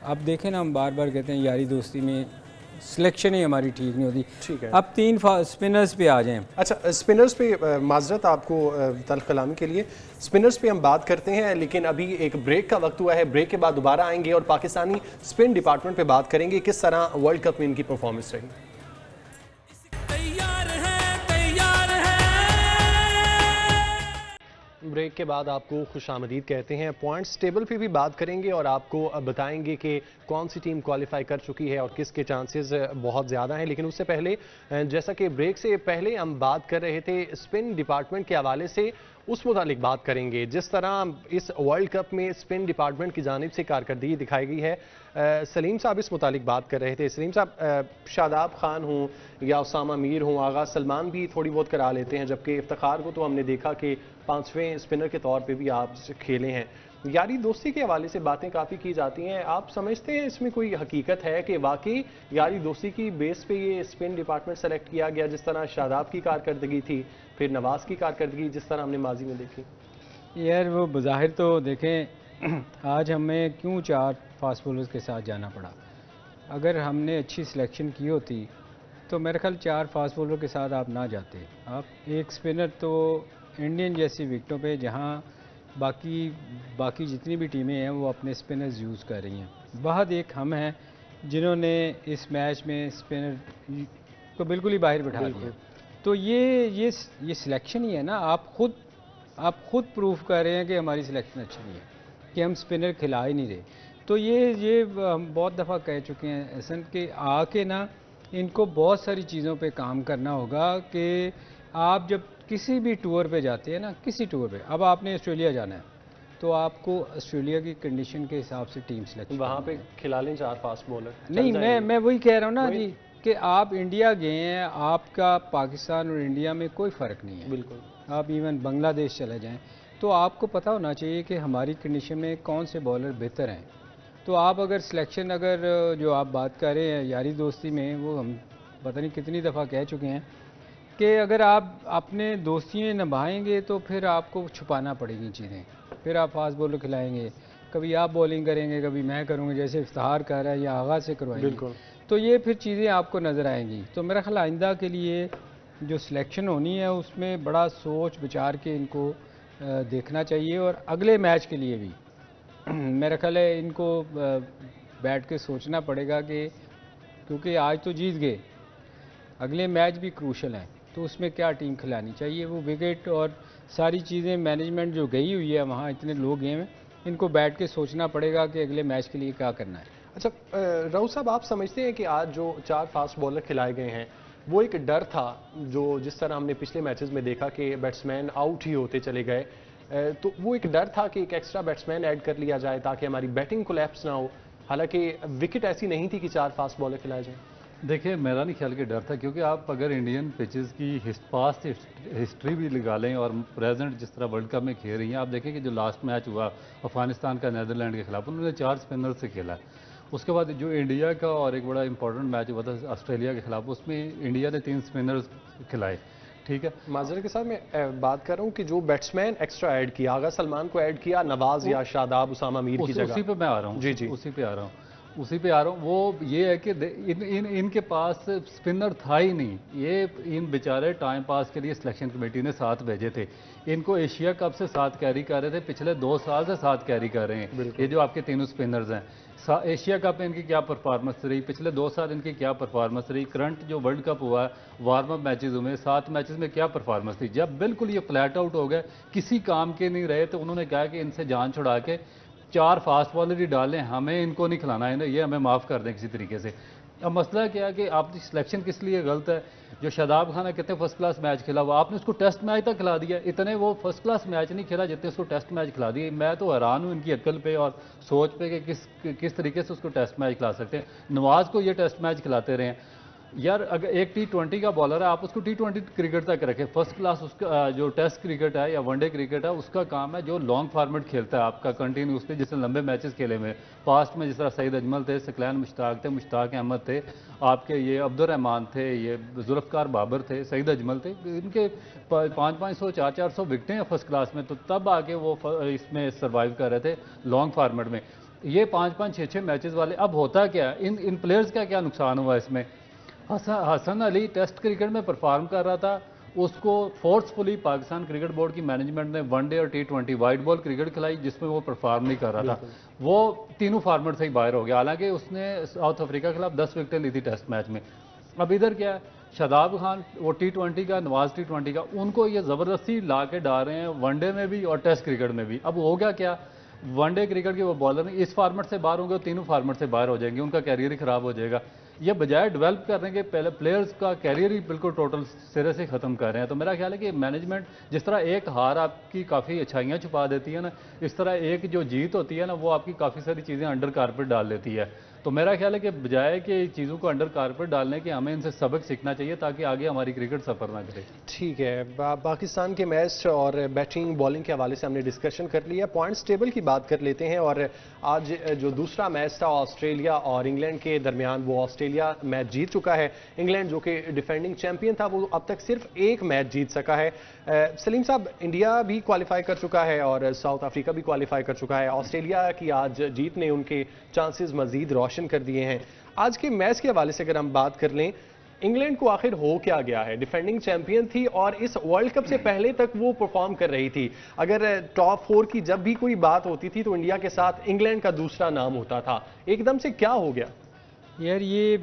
आप देखें ना, हम बार बार कहते हैं यारी दोस्ती में सिलेक्शन ही हमारी ठीक नहीं होती। ठीक है, अब 3 स्पिनर्स पे आ जाएं। अच्छा, स्पिनर्स पे माजरत आपको तल्ख कलामी के लिए, स्पिनर्स पे हम बात करते हैं, लेकिन अभी एक ब्रेक का वक्त हुआ है। ब्रेक के बाद दोबारा आएंगे और पाकिस्तानी स्पिन डिपार्टमेंट पे बात करेंगे, किस तरह वर्ल्ड कप में इनकी परफॉर्मेंस रही। ब्रेक के बाद आपको खुशामदीद कहते हैं। पॉइंट्स टेबल पे भी बात करेंगे और आपको बताएंगे कि कौन सी टीम क्वालिफाई कर चुकी है और किसके चांसेस बहुत ज़्यादा हैं। लेकिन उससे पहले, जैसा कि ब्रेक से पहले हम बात कर रहे थे स्पिन डिपार्टमेंट के हवाले से, उस मुतालिक बात करेंगे। जिस तरह इस वर्ल्ड कप में स्पिन डिपार्टमेंट की जानिब से कारकर्दगी दिखाई गई है, सलीम साहब इस मुतालिक बात कर रहे थे। सलीम साहब, शादाब खान हों या उसामा मीर हों, आगा सलमान भी थोड़ी बहुत करा लेते हैं, जबकि इफ्तिखार को तो हमने देखा कि 5वें स्पिनर के तौर पे भी आप खेले हैं। यारी दोस्ती के हवाले से बातें काफ़ी की जाती हैं, आप समझते हैं इसमें कोई हकीकत है कि वाकई यारी दोस्ती की बेस पे ये स्पिन डिपार्टमेंट सेलेक्ट किया गया, जिस तरह शादाब की कारकर्दगी थी, फिर नवाज़ की कारकर्दगी जिस तरह हमने माजी में देखी? यार वो बज़ाहिर तो देखें, आज हमें क्यों 4 फास्ट बॉलर्स के साथ जाना पड़ा। अगर हमने अच्छी सिलेक्शन की होती तो मेरे ख्याल 4 फास्ट बॉलर के साथ आप ना जाते। आप एक स्पिनर तो इंडियन जैसी विकेटों पे, जहां बाकी जितनी भी टीमें हैं वो अपने स्पिनर्स यूज़ कर रही हैं। बहुत एक हम हैं जिन्होंने इस मैच में स्पिनर को बिल्कुल ही बाहर बिठा दिया। तो ये सिलेक्शन ही है ना, आप खुद प्रूफ कर रहे हैं कि हमारी सिलेक्शन अच्छी नहीं है, कि हम स्पिनर खिला ही नहीं रहे। तो ये हम बहुत दफ़ा कह चुके हैं ऐसा कि आके ना इनको बहुत सारी चीज़ों पे काम करना होगा। कि आप जब किसी भी टूर पे जाते हैं ना, किसी टूर पे, अब आपने ऑस्ट्रेलिया जाना है तो आपको ऑस्ट्रेलिया की कंडीशन के हिसाब से टीम सेलेक्ट, वहाँ पे खिला लें 4 फास्ट बॉलर। नहीं, मैं वही कह रहा हूँ ना जी, कि आप इंडिया गए हैं, आपका पाकिस्तान और इंडिया में कोई फ़र्क नहीं है। बिल्कुल, आप इवन बांग्लादेश चले जाएं तो आपको पता होना चाहिए कि हमारी कंडीशन में कौन से बॉलर बेहतर हैं। तो आप अगर सिलेक्शन, अगर जो आप बात कर रहे हैं यारी दोस्ती में, वो हम पता नहीं कितनी दफ़ा कह चुके हैं कि अगर आप अपने दोस्तियाँ निभाएंगे तो फिर आपको छुपाना पड़ेगी चीज़ें। फिर आप फास्ट बॉलर खिलाएंगे, कभी आप बॉलिंग करेंगे, कभी मैं करूँगा, जैसे इफ्तिखार कर रहा है या आगाज़ से करवाएंगे। बिल्कुल, तो ये फिर चीज़ें आपको नज़र आएंगी। तो मेरा ख्याल आइंदा के लिए जो सिलेक्शन होनी है उसमें बड़ा सोच विचार के इनको देखना चाहिए। और अगले मैच के लिए भी मेरा ख्याल है इनको बैठ के सोचना पड़ेगा कि क्योंकि आज तो जीत गए, अगले मैच भी क्रूशल हैं, तो उसमें क्या टीम खिलानी चाहिए। वो विकेट और सारी चीज़ें मैनेजमेंट जो गई हुई है वहाँ, इतने लोग गए हैं, इनको बैठ के सोचना पड़ेगा कि अगले मैच के लिए क्या करना है। अच्छा, राउत साहब, आप समझते हैं कि आज जो 4 फास्ट बॉलर खिलाए गए हैं, वो एक डर था, जो जिस तरह हमने पिछले मैचेस में देखा कि बैट्समैन आउट ही होते चले गए, तो वो एक डर था कि एक एक्स्ट्रा बैट्समैन ऐड कर लिया जाए ताकि हमारी बैटिंग कोलैप्स ना हो, हालांकि विकेट ऐसी नहीं थी कि 4 फास्ट बॉलर खिलाए जाएं? देखिए, मेरा नहीं ख्याल कि डर था, क्योंकि आप अगर इंडियन पिचेस की पास्ट हिस्ट्री भी लगा लें और प्रेजेंट जिस तरह वर्ल्ड कप में खेल रही हैं, आप देखें कि जो लास्ट मैच हुआ अफगानिस्तान का नीदरलैंड के खिलाफ, उन्होंने 4 स्पिनर से खेला। उसके बाद जो इंडिया का और एक बड़ा इंपॉर्टेंट मैच हुआ था ऑस्ट्रेलिया के खिलाफ, उसमें इंडिया ने 3 स्पिनर्स खिलाए। ठीक है। माजरे के साथ मैं बात कर रहा हूँ कि जो बैट्समैन एक्स्ट्रा ऐड किया, आगा सलमान को ऐड किया, नवाज या शादाब उसामा मीर की जगह, उसी पे मैं आ रहा हूँ। जी जी, उसी पे आ रहा हूँ। वो ये है कि इनके पास स्पिनर था ही नहीं। ये इन बेचारे टाइम पास के लिए सिलेक्शन कमेटी ने 7 भेजे थे। इनको एशिया कप से 7 कैरी कर रहे थे, पिछले 2 साल से 7 कैरी कर रहे हैं। ये जो आपके तीनों स्पिनर्स हैं, एशिया कप में इनकी क्या परफॉर्मेंस रही, पिछले 2 साल इनकी क्या परफॉर्मेंस रही, करंट जो वर्ल्ड कप हुआ है, वार्म अप मैचेस हुए, 7 मैचेस में क्या परफॉर्मेंस थी। जब बिल्कुल ये फ्लैट आउट हो गए, किसी काम के नहीं रहे, तो उन्होंने कहा कि इनसे जान छुड़ा के 4 फास्ट बॉलर ही डालें, हमें इनको नहीं खिलाना है, ये हमें माफ़ कर दें किसी तरीके से। अब मसला क्या है कि आपकी सिलेक्शन किस लिए गलत है। जो शादाब खान है, कितने फर्स्ट क्लास मैच खेला हुआ, आपने उसको टेस्ट मैच तक खिला दिया। इतने वो फर्स्ट क्लास मैच नहीं खेला जितने उसको टेस्ट मैच खिला दिए। मैं तो हैरान हूँ इनकी अक्ल पे और सोच पे कि किस तरीके से उसको टेस्ट मैच खिला सकते हैं। नवाज को ये टेस्ट मैच खिलाते रहे हैं यार। अगर एक T20 का बॉलर है, आप उसको T20 क्रिकेट तक रखें। फर्स्ट क्लास उसका जो टेस्ट क्रिकेट है या वनडे क्रिकेट है, उसका काम है जो लॉन्ग फॉर्मेट खेलता है आपका कंटिन्यूस पे, जिससे लंबे मैचेस खेले हुए। पास्ट में जिस तरह सईद अजमल थे, सकलैन मुश्ताक थे, मुश्ताक अहमद थे, आपके ये अब्दुर्रहमान थे, ये जुल्फ़कार बाबर थे, सईद अजमल थे, इनके 500-500 400 विकटें हैं फर्स्ट क्लास में। तो तब आके वो इसमें सर्वाइव कर रहे थे लॉन्ग फॉर्मेट में। ये 5-5 6-6 मैचेस वाले। अब होता क्या है, इन प्लेयर्स का क्या नुकसान हुआ इसमें। हसन अली टेस्ट क्रिकेट में परफॉर्म कर रहा था, उसको फोर्सफुली पाकिस्तान क्रिकेट बोर्ड की मैनेजमेंट ने वनडे और T20 वाइट बॉल क्रिकेट खिलाई, जिसमें वो परफॉर्म नहीं कर रहा था। वो तीनों फॉर्मेट से ही बाहर हो गया। हालांकि उसने साउथ अफ्रीका के खिलाफ 10 विकेटें ली थी टेस्ट मैच में। अब इधर क्या है, शादाब खान वो T20 का, नवाज T20 का, उनको ये ज़बरदस्ती ला के डाल रहे हैं वनडे में भी और टेस्ट क्रिकेट में भी। अब होगा क्या, वनडे क्रिकेट के वो बॉलर नहीं, इस फॉर्मेट से बाहर होंगे, तीनों फॉर्मेट से बाहर हो जाएंगे, उनका कैरियर ही खराब हो जाएगा। ये बजाय डेवलप करने के पहले प्लेयर्स का कैरियर ही बिल्कुल टोटल सिरे से ख़त्म कर रहे हैं। तो मेरा ख्याल है कि मैनेजमेंट, जिस तरह एक हार आपकी काफ़ी अच्छाइयाँ छुपा देती है ना, इस तरह एक जो जीत होती है ना, वो आपकी काफ़ी सारी चीज़ें अंडर कारपेट डाल देती है। तो मेरा ख्याल है कि बजाय कि चीज़ों को अंडर कारपेट डालने के, हमें इनसे सबक सीखना चाहिए ताकि आगे हमारी क्रिकेट सफ़र ना करे। ठीक है, पाकिस्तान के मैच और बैटिंग बॉलिंग के हवाले से हमने डिस्कशन कर लिया। पॉइंट्स टेबल की बात कर लेते हैं। और आज जो दूसरा मैच था ऑस्ट्रेलिया और इंग्लैंड के दरमियान, वो ऑस्ट्रेलिया मैच जीत चुका है। इंग्लैंड जो कि डिफेंडिंग चैंपियन था, वो अब तक सिर्फ एक मैच जीत सका है। सलीम साहब, इंडिया भी क्वालिफाई कर चुका है और साउथ अफ्रीका भी क्वालिफाई कर चुका है। ऑस्ट्रेलिया की आज जीत ने उनके चांसेस मजीद रोशन कर दिए हैं। आज के मैच के हवाले से अगर हम बात कर लें, इंग्लैंड को आखिर हो क्या गया है? डिफेंडिंग चैंपियन थी और इस वर्ल्ड कप से पहले तक वो परफॉर्म कर रही थी। अगर टॉप 4 की जब भी कोई बात होती थी तो इंडिया के साथ इंग्लैंड का दूसरा नाम होता था। एकदम से क्या हो गया यार? ये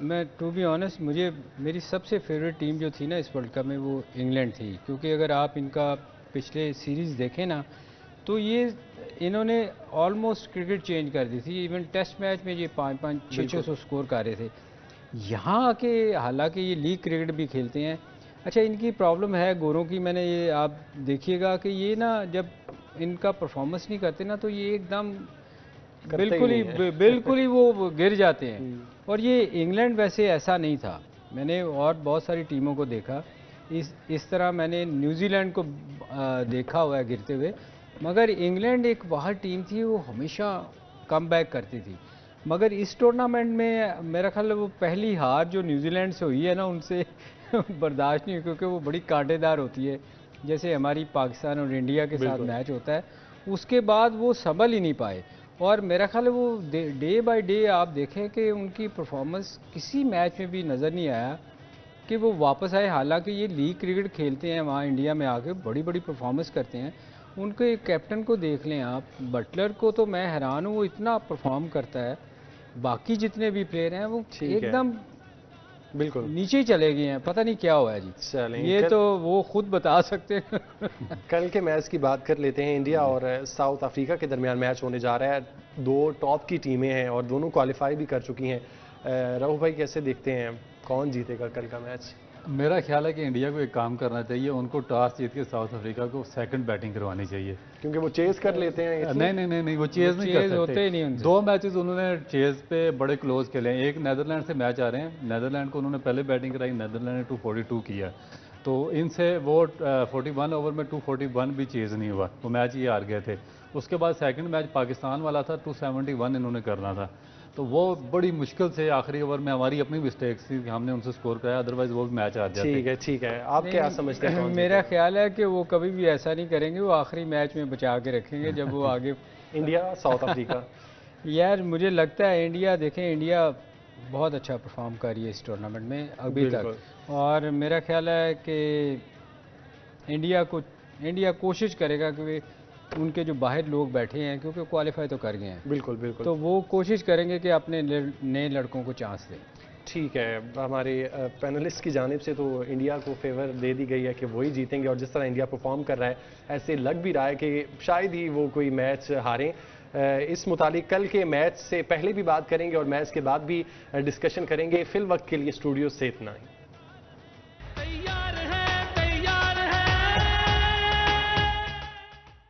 मैं टू बी ऑनेस्ट, मुझे मेरी सबसे फेवरेट टीम जो थी ना इस वर्ल्ड कप में, वो इंग्लैंड थी। क्योंकि अगर आप इनका पिछले सीरीज़ देखें ना, तो ये इन्होंने ऑलमोस्ट क्रिकेट चेंज कर दी थी। इवन टेस्ट मैच में ये 5-5 600 स्कोर कर रहे थे। यहाँ आके हालांकि ये लीग क्रिकेट भी खेलते हैं। अच्छा, इनकी प्रॉब्लम है गोरों की। मैंने ये, आप देखिएगा कि ये ना जब इनका परफॉर्मेंस नहीं करते ना, तो ये एकदम बिल्कुल ही वो गिर जाते हैं। और ये इंग्लैंड वैसे ऐसा नहीं था। मैंने और बहुत सारी टीमों को देखा, इस तरह मैंने न्यूजीलैंड को देखा हुआ है गिरते हुए। मगर इंग्लैंड एक बाहर टीम थी, वो हमेशा कम बैक करती थी। मगर इस टूर्नामेंट में मेरा ख्याल है वो पहली हार जो न्यूजीलैंड से हुई है ना, उनसे बर्दाश्त नहीं हुई, क्योंकि वो बड़ी कांटेदार होती है। जैसे हमारी पाकिस्तान और इंडिया के साथ मैच होता है, उसके बाद वो संभल ही नहीं पाए। और मेरा ख्याल है वो डे बाय डे आप देखें कि उनकी परफॉर्मेंस किसी मैच में भी नज़र नहीं आया कि वो वापस आए। हालांकि ये लीग क्रिकेट खेलते हैं, वहाँ इंडिया में आके बड़ी बड़ी परफॉर्मेंस करते हैं। उनके कैप्टन को देख लें आप, बटलर को, तो मैं हैरान हूँ वो इतना परफॉर्म करता है। बाकी जितने भी प्लेयर हैं वो एकदम बिल्कुल नीचे ही चले गए हैं, पता नहीं क्या हुआ है जी। चलें, ये तो वो खुद बता सकते हैं। कल के मैच की बात कर लेते हैं। इंडिया और साउथ अफ्रीका के दरमियान मैच होने जा रहा है। 2 टॉप की टीमें हैं और दोनों क्वालिफाई भी कर चुकी हैं। रऊफ भाई, कैसे देखते हैं, कौन जीतेगा कल का मैच? मेरा ख्याल है कि इंडिया को एक काम करना चाहिए, उनको टॉस जीत के साउथ अफ्रीका को सेकंड बैटिंग करवानी चाहिए, क्योंकि वो चेज कर लेते हैं। नहीं, वो चेज नहीं कर सकते। होते ही नहीं उनसे। 2 मैचेस उन्होंने चेज पे बड़े क्लोज खेले हैं। एक नेदरलैंड से मैच आ रहे हैं, नेदरलैंड को उन्होंने पहले बैटिंग कराई, नेदरलैंड ने 242 किया। तो इनसे वो 41 ओवर में 241 भी चेज नहीं हुआ, वो मैच ये हार गए थे। उसके बाद सेकंड मैच पाकिस्तान वाला था, 271 इन्होंने करना था। तो वो बड़ी मुश्किल से आखिरी ओवर में हमारी अपनी मिस्टेक्स थी कि हमने उनसे स्कोर कराया, अदरवाइज वो भी मैच हार जाते। ठीक है आप क्या समझते हैं? मेरा ख्याल है कि वो कभी भी ऐसा नहीं करेंगे, वो आखिरी मैच में बचा के रखेंगे जब वो आगे इंडिया साउथ अफ्रीका यार मुझे लगता है इंडिया, देखें इंडिया बहुत अच्छा परफॉर्म कर रही है इस टूर्नामेंट में अभी तक, और मेरा ख्याल है कि इंडिया कोशिश करेगा कि उनके जो बाहर लोग बैठे हैं, क्योंकि क्वालिफाई तो कर गए हैं, बिल्कुल बिल्कुल, तो वो कोशिश करेंगे कि अपने नए लड़कों को चांस दें। ठीक है, हमारे पैनलिस्ट की जानिब से तो इंडिया को फेवर दे दी गई है कि वही जीतेंगे, और जिस तरह इंडिया परफॉर्म कर रहा है ऐसे लग भी रहा है कि शायद ही वो कोई मैच हारें। इस मुतालिक कल के मैच से पहले भी बात करेंगे और मैच के बाद भी डिस्कशन करेंगे। फिल वक्त के लिए स्टूडियो से इतना ही।